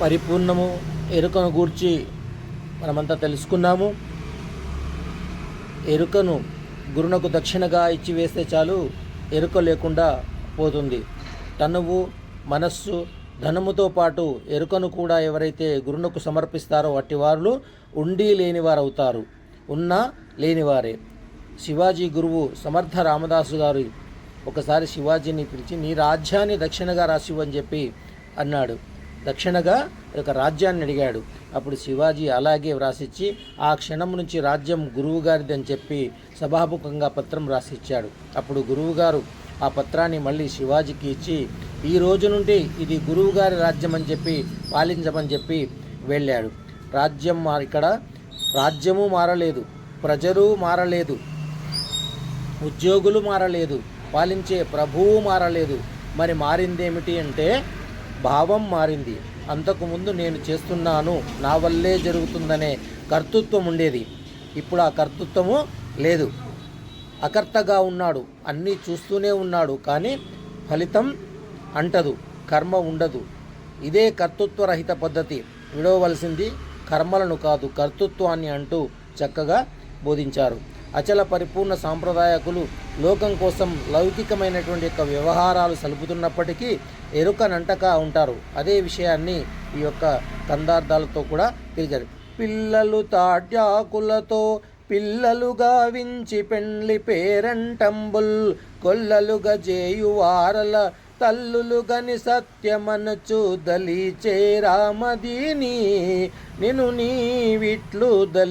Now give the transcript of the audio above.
పరిపూర్ణము ఎరుకను గూర్చి మనమంతా తెలుసుకున్నాము. ఎరుకను గురునకు దక్షిణగా ఇచ్చివేస్తే చాలు, ఎరుక లేకుండా పోతుంది. తనువు, మనస్సు, ధనముతో పాటు ఎరుకను కూడా ఎవరైతే గురునకు సమర్పిస్తారో అట్టి వారు ఉండి లేనివారు అవుతారు, ఉన్నా లేనివారే. శివాజీ గురువు సమర్థ రామదాసు గారు ఒకసారి శివాజీని పిలిచి, నీ రాజ్యాన్ని దక్షిణగా రాసివ్వని చెప్పి అన్నాడు. దక్షిణగా ఒక రాజ్యాన్ని అడిగాడు. అప్పుడు శివాజీ అలాగే వ్రాసిచ్చి ఆ క్షణం నుంచి రాజ్యం గురువు గారిది అని చెప్పి సభాముఖంగా పత్రం రాసిచ్చాడు. అప్పుడు గురువుగారు ఆ పత్రాన్ని మళ్ళీ శివాజీకి ఇచ్చి, ఈ రోజు నుండి ఇది గురువుగారి రాజ్యం అని చెప్పి పాలించమని చెప్పి వెళ్ళాడు. ఇక్కడ రాజ్యము మారలేదు, ప్రజలు మారలేదు, ఉద్యోగులు మారలేదు, పాలించే ప్రభువు మారలేదు. మరి మారిందేమిటి అంటే భావం మారింది. అంతకుముందు నేను చేస్తున్నాను, నా వల్లే జరుగుతుందనే కర్తృత్వం ఉండేది. ఇప్పుడు ఆ కర్తృత్వము లేదు. అకర్తగా ఉన్నాడు, అన్నీ చూస్తూనే ఉన్నాడు, కానీ ఫలితం అంటదు, కర్మ ఉండదు. ఇదే కర్తృత్వరహిత పద్ధతి. విడవలసింది కర్మలను కాదు, కర్తృత్వాన్ని అంటూ చక్కగా బోధించారు. అచల పరిపూర్ణ సాంప్రదాయకులు లోకం కోసం లౌకికమైనటువంటి యొక్క వ్యవహారాలు సలుపుతున్నప్పటికీ ఎరుకనంటగా ఉంటారు. అదే విషయాన్ని ఈ యొక్క కందార్థాలతో కూడా తెలిచారు. పిల్లలు తాడ్యాకులతో పిల్లలు గావించి పెండ్లి పేరంటంబుల్ కొల్లలుగా జేయువారల తల్లులు గని సత్యమనచు దలి చేరామదీని నిను నీ విట్లు దలి